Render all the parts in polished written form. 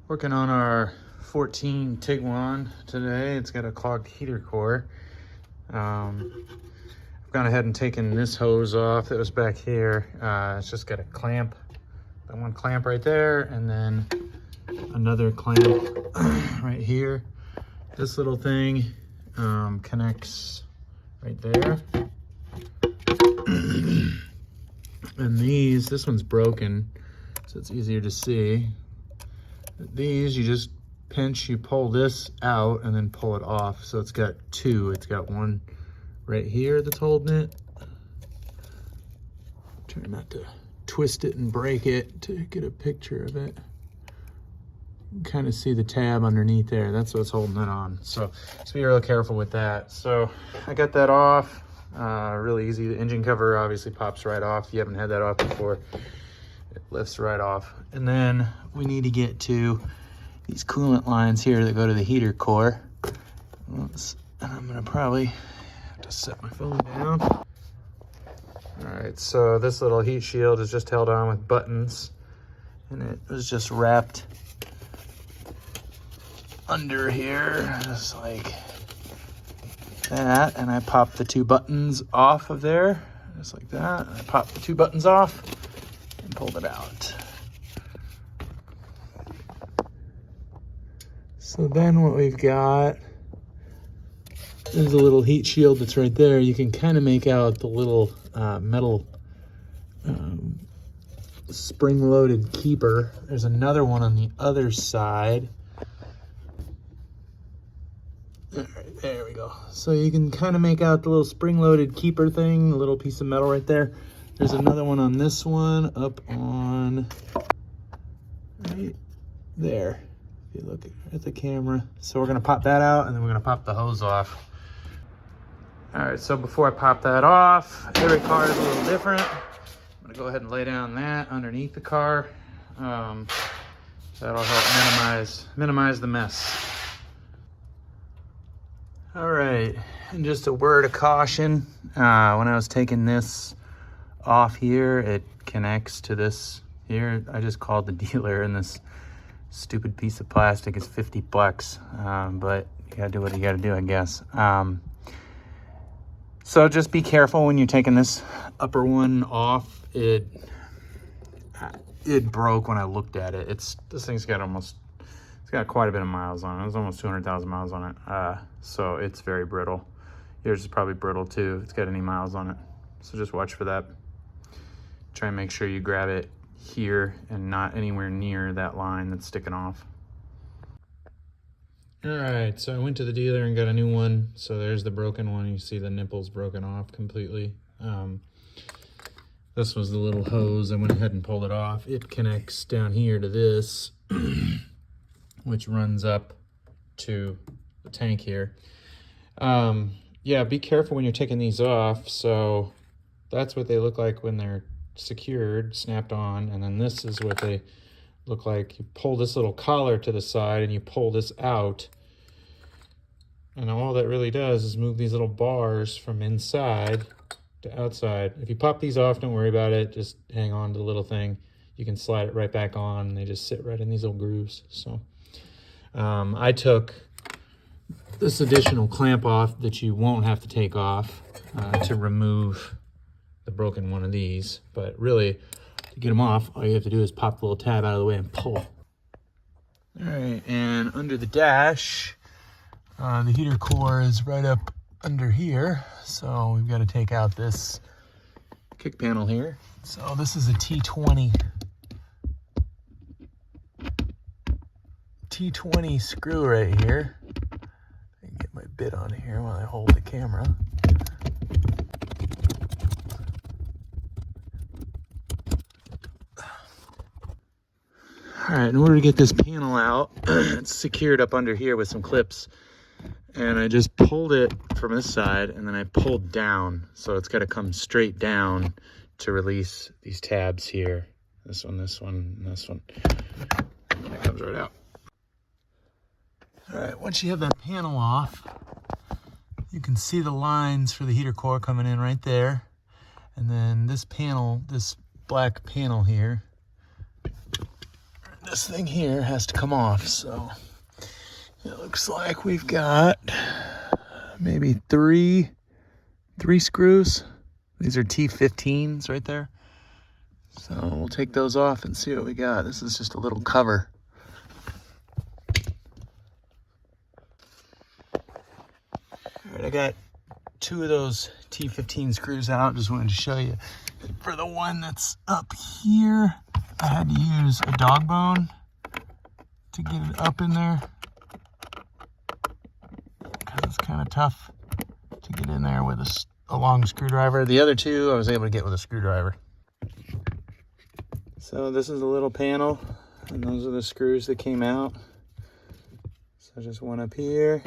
Working on our 14 Tiguan today. It's got a clogged heater core. I've gone ahead and taken this hose off that was back here. It's just got a clamp, that one clamp right there, and then another clamp right here. This little thing connects right there. And this one's broken, so it's easier to see. These, you just pinch, you pull this out and then pull it off. So it's got two. It's got one right here that's holding it. Try not to twist it and break it to get a picture of it. You can kind of see the tab underneath there. That's what's holding it on. So just be real careful with that. So I got that off. Really easy. The engine cover obviously pops right off. If you haven't had that off before, it lifts right off. And then we need to get to these coolant lines here that go to the heater core. And I'm gonna probably have to set my phone down. All right, so this little heat shield is just held on with buttons, and it was just wrapped under here, just like that. And I popped the two buttons off of there, just like that. I popped the two buttons off and pulled it out. So then what we've got is a little heat shield that's right there. You can kind of make out the little metal spring-loaded keeper. There's another one on the other side. All right, there we go. So you can kind of make out the little spring-loaded keeper thing, a little piece of metal right there. There's another one on this one up on right there. If you look at the camera. So we're gonna pop that out and then we're gonna pop the hose off. All right, so before I pop that off, every car is a little different. I'm gonna go ahead and lay down that underneath the car. That'll help minimize the mess. All right, and just a word of caution. When I was taking this off here, it connects to this here. I just called the dealer, and this stupid piece of plastic is $50, but you gotta do what you gotta do, I guess. So just be careful when you're taking this upper one off. It broke when I looked at it. This thing's got it's got quite a bit of miles on it. It's almost 200,000 miles on it. So it's very brittle. Yours is probably brittle too, if it's got any miles on it. So just watch for that. Try and make sure you grab it here and not anywhere near that line that's sticking off. All right, so I went to the dealer and got a new one. So there's the broken one. You see the nipples broken off completely. This was the little hose. I went ahead and pulled it off. It connects down here to this, which runs up to the tank here. Yeah, be careful when you're taking these off. So that's what they look like when they're secured, snapped on, and then this is what they look like. You pull this little collar to the side and you pull this out, and all that really does is move these little bars from inside to outside. If you pop these off, don't worry about it, just hang on to the little thing. You can slide it right back on, and they just sit right in these little grooves. So I took this additional clamp off that you won't have to take off to remove the broken one of these, but really to get them off, all you have to do is pop the little tab out of the way and pull. All right, and under the dash, the heater core is right up under here, so we've got to take out this kick panel here. So this is a T20 screw right here. I can get my bit on here while I hold the camera. All right, in order to get this panel out, it's secured up under here with some clips. And I just pulled it from this side, and then I pulled down. So it's got to come straight down to release these tabs here. This one, and this one. And it comes right out. All right, once you have that panel off, you can see the lines for the heater core coming in right there. And then this panel, this black panel here, this thing here has to come off. So it looks like we've got maybe three screws. These are T15s right there. So we'll take those off and see what we got. This is just a little cover. All right, I got 2 of those T15 screws out. Just wanted to show you. For the one that's up here, I had to use a dog bone to get it up in there, because it's kind of tough to get in there with a long screwdriver. The other 2 I was able to get with a screwdriver. So this is the little panel, and those are the screws that came out. So just one up here,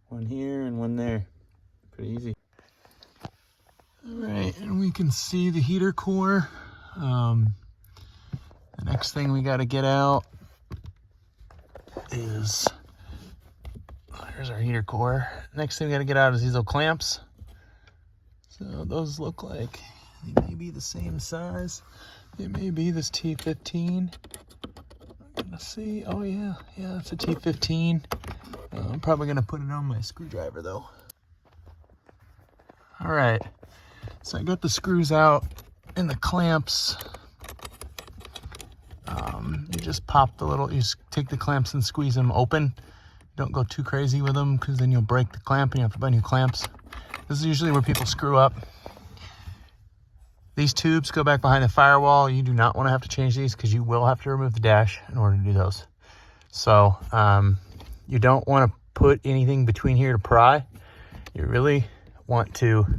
one here, and one there. Pretty easy. All right, and we can see the heater core. The next thing we got to get out is, there's our heater core. Next thing we got to get out is these little clamps. So those look like they may be the same size. It may be this T15. I'm gonna see. Oh yeah, it's a T15. I'm probably gonna put it on my screwdriver though. All right, so I got the screws out and the clamps. You just pop the little, you just take the clamps and squeeze them open. Don't go too crazy with them, because then you'll break the clamp and you have to buy new clamps. This is usually where people screw up. These tubes go back behind the firewall. You do not want to have to change these, because you will have to remove the dash in order to do those. So you don't want to put anything between here to pry. You really want to, you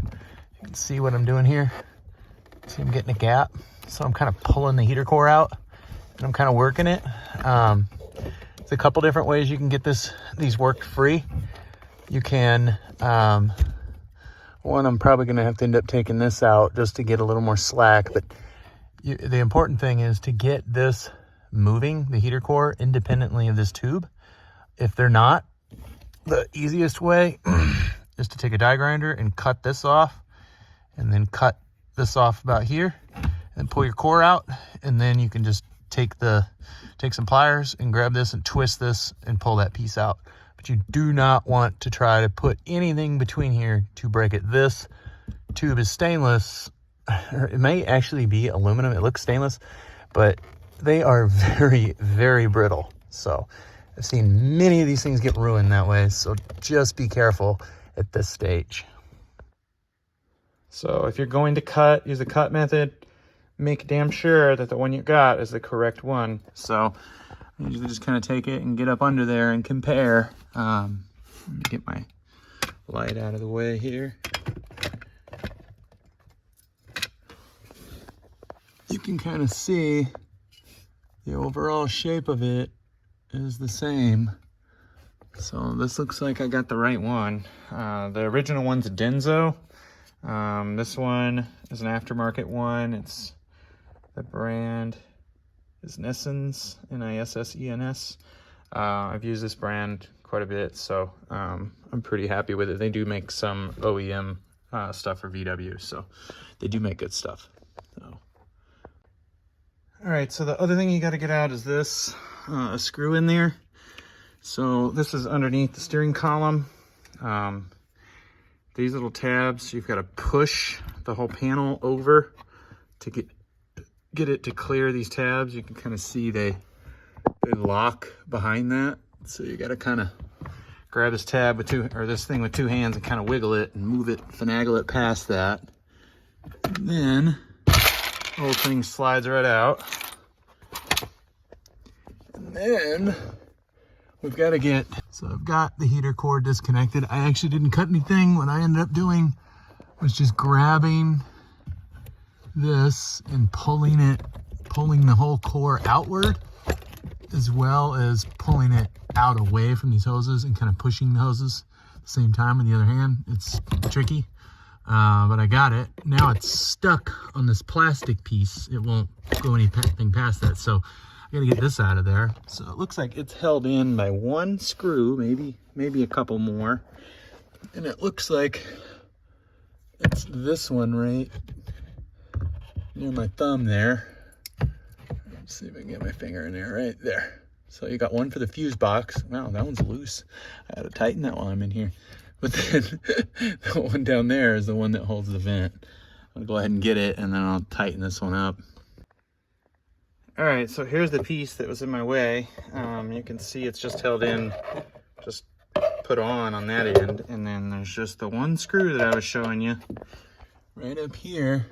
can see what I'm doing here. See, I'm getting a gap. So I'm kind of pulling the heater core out, and I'm kind of working it. There's a couple different ways you can get these worked free. You can, one, I'm probably going to have to end up taking this out just to get a little more slack. But the important thing is to get this moving, the heater core, independently of this tube. If they're not, the easiest way is to take a die grinder and cut this off, and then cut this off about here, and pull your core out. And then you can just take some pliers and grab this and twist this and pull that piece out. But you do not want to try to put anything between here to break it. This tube is stainless, or it may actually be aluminum. It looks stainless, but they are very, very brittle. So I've seen many of these things get ruined that way. So just be careful at this stage. So if you're going to cut, use the cut method. Make damn sure that the one you got is the correct one. So I usually just kind of take it and get up under there and compare. Let me get my light out of the way here. You can kind of see the overall shape of it is the same. So this looks like I got the right one. The original one's a Denso. This one is an aftermarket one. The brand is Nissens, Nissens. I've used this brand quite a bit, so I'm pretty happy with it. They do make some OEM stuff for VW, so they do make good stuff. So. All right, so the other thing you got to get out is this, a screw in there. So this is underneath the steering column. These little tabs, you've got to push the whole panel over to get it to clear these tabs. You can kind of see they lock behind that. So you got to kind of grab this tab with this thing with 2 hands and kind of wiggle it and move it, finagle it past that. And then the whole thing slides right out. And then we've got to so I've got the heater core disconnected. I actually didn't cut anything. What I ended up doing was just grabbing this and pulling the whole core outward, as well as pulling it out away from these hoses and kind of pushing the hoses at the same time with the other hand. It's tricky, but I got it. Now it's stuck on this plastic piece. It won't go anything past that. So I gotta get this out of there. So it looks like it's held in by 1 screw, maybe a couple more. And it looks like it's this one right near my thumb there. Let's see if I can get my finger in there, right there. So you got one for the fuse box. Wow, that one's loose. I gotta tighten that while I'm in here. But then the one down there is the one that holds the vent. I'll go ahead and get it, and then I'll tighten this one up. All right, so here's the piece that was in my way. You can see it's just held in, just put on that end. And then there's just the one screw that I was showing you right up here.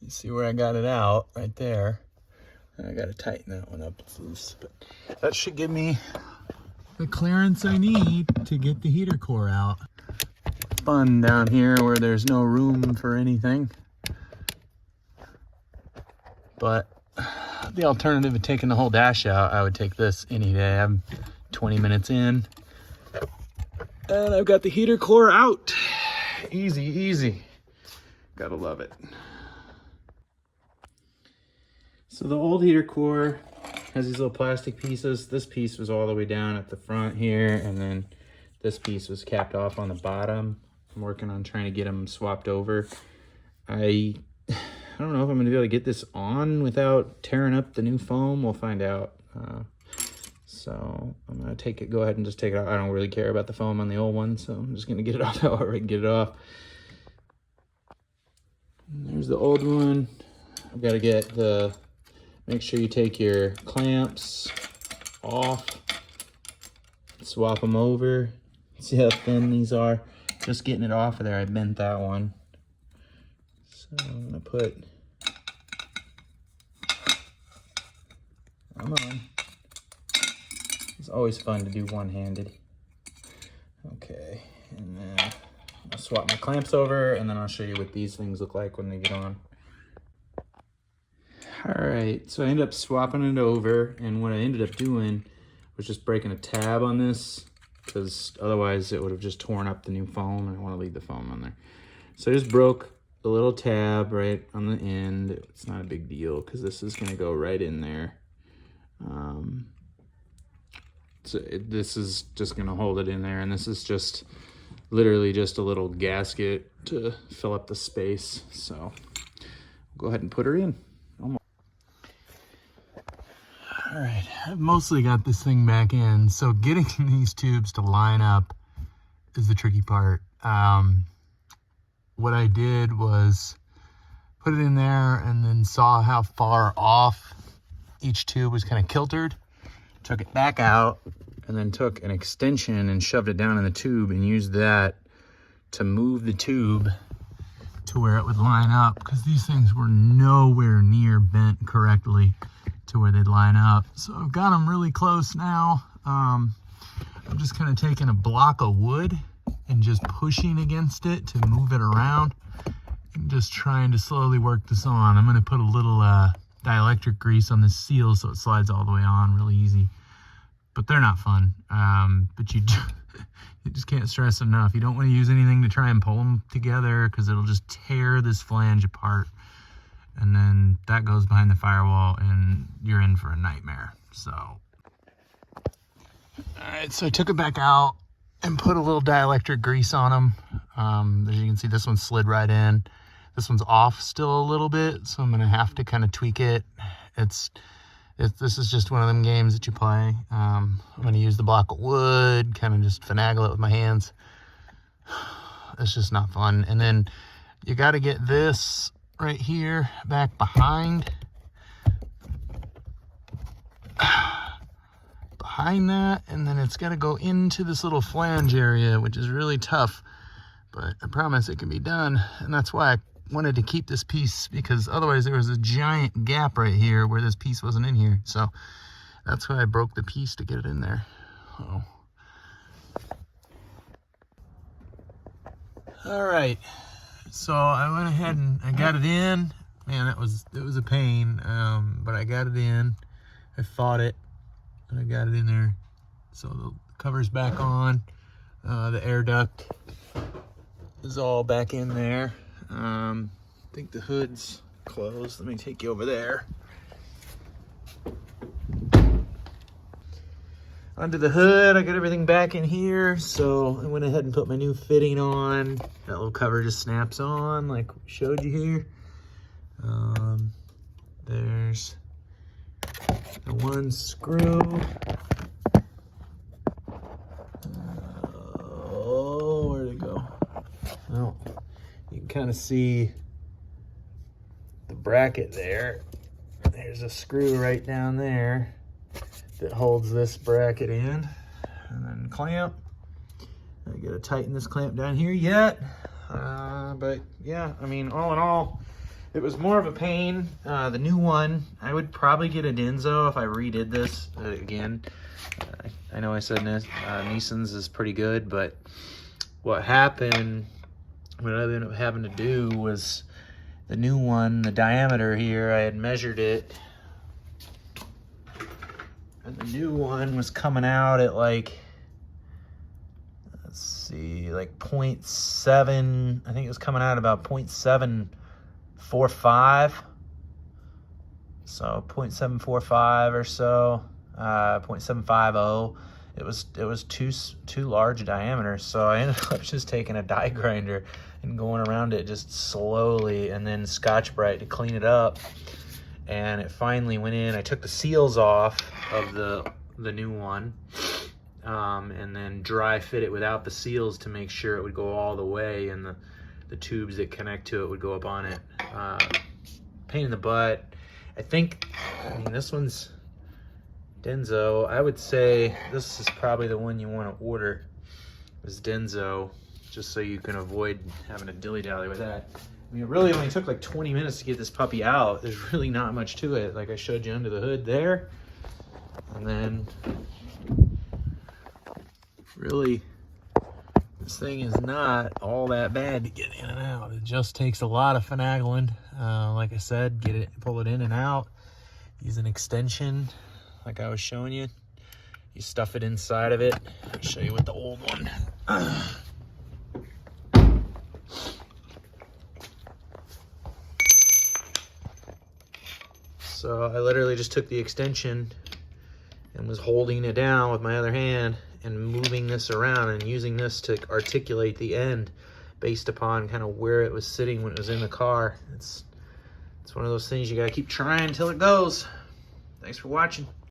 You see where I got it out, right there. And I gotta tighten that one up, it's loose. But that should give me the clearance I need to get the heater core out. Fun down here where there's no room for anything. But the alternative of taking the whole dash out, I would take this any day. I'm 20 minutes in, and I've got the heater core out. Easy, easy. Gotta love it. So the old heater core has these little plastic pieces. This piece was all the way down at the front here, and then this piece was capped off on the bottom. I'm working on trying to get them swapped over. I don't know if I'm gonna be able to get this on without tearing up the new foam. We'll find out. So I'm gonna go ahead and just take it out. I don't really care about the foam on the old one, so I'm just gonna get it off however I can get it off. And there's the old one. I've got to make sure you take your clamps off, swap them over. See how thin these are? Just getting it off of there, I bent that one. So I'm gonna put, come on. It's always fun to do one-handed. Okay, and then I'll swap my clamps over, and then I'll show you what these things look like when they get on. All right, so I ended up swapping it over, and what I ended up doing was just breaking a tab on this, because otherwise it would have just torn up the new foam, and I want to leave the foam on there. So I just broke the little tab right on the end. It's not a big deal, because this is going to go right in there. This is just going to hold it in there, and this is just literally just a little gasket to fill up the space. So we'll go ahead and put her in. All right, I've mostly got this thing back in, so getting these tubes to line up is the tricky part. What I did was put it in there and then saw how far off each tube was kind of kiltered, took it back out, and then took an extension and shoved it down in the tube and used that to move the tube to where it would line up, because these things were nowhere near bent correctly to where they'd line up. So I've got them really close now. I'm just kind of taking a block of wood and just pushing against it to move it around and just trying to slowly work this on. I'm going to put a little dielectric grease on this seal so it slides all the way on really easy. But they're not fun. But you just can't stress enough. You don't want to use anything to try and pull them together, because it'll just tear this flange apart. And then that goes behind the firewall and you're in for a nightmare. So, all right, so I took it back out and put a little dielectric grease on them. As you can see, this one slid right in. This one's off still a little bit, so I'm gonna have to kind of tweak it. This is just one of them games that you play. I'm gonna use the block of wood, kind of just finagle it with my hands. It's just not fun. And then you got to get this right here back behind that, and then it's got to go into this little flange area, which is really tough, but I promise it can be done. And that's why I wanted to keep this piece, because otherwise there was a giant gap right here where this piece wasn't in here. So that's why I broke the piece to get it in there. All right, so I went ahead and I got it in. Man, it was a pain, but I got it in. I fought it, and I got it in there. So the cover's back on. The air duct is all back in there. I think the hood's closed. Let me take you over there. Under the hood, I got everything back in here, so I went ahead and put my new fitting on. That little cover just snaps on like we showed you here. There's the one screw. Oh, where'd it go? Oh, you can kind of see the bracket there. There's a screw right down there that holds this bracket in, and then clamp. I gotta tighten this clamp down here yet, but yeah, I mean, all in all, it was more of a pain. The new one, I would probably get a Denso if I redid this again. I know I said Nissan's is pretty good, but what happened, what I ended up having to do was the new one, the diameter here, I had measured it, and the new one was coming out at like, let's see, like 0.7, I think it was coming out about 0.745, so 0.745 or so, 0.750. It was too large a diameter, so I ended up just taking a die grinder and going around it just slowly, and then Scotch-Brite to clean it up, and it finally went in. I took the seals off of the new one, and then dry fit it without the seals to make sure it would go all the way, and the tubes that connect to it would go up on it. Pain in the butt. I mean, this one's Denso. I would say this is probably the one you want to order, is Denso, just so you can avoid having to dilly-dally with that. I mean, it really only took like 20 minutes to get this puppy out. There's really not much to it. Like I showed you under the hood there. And then, really, this thing is not all that bad to get in and out. It just takes a lot of finagling. Like I said, pull it in and out. Use an extension, like I was showing you. You stuff it inside of it. I'll show you with the old one. So I literally just took the extension and was holding it down with my other hand and moving this around and using this to articulate the end based upon kind of where it was sitting when it was in the car. It's one of those things you gotta keep trying until it goes. Thanks for watching.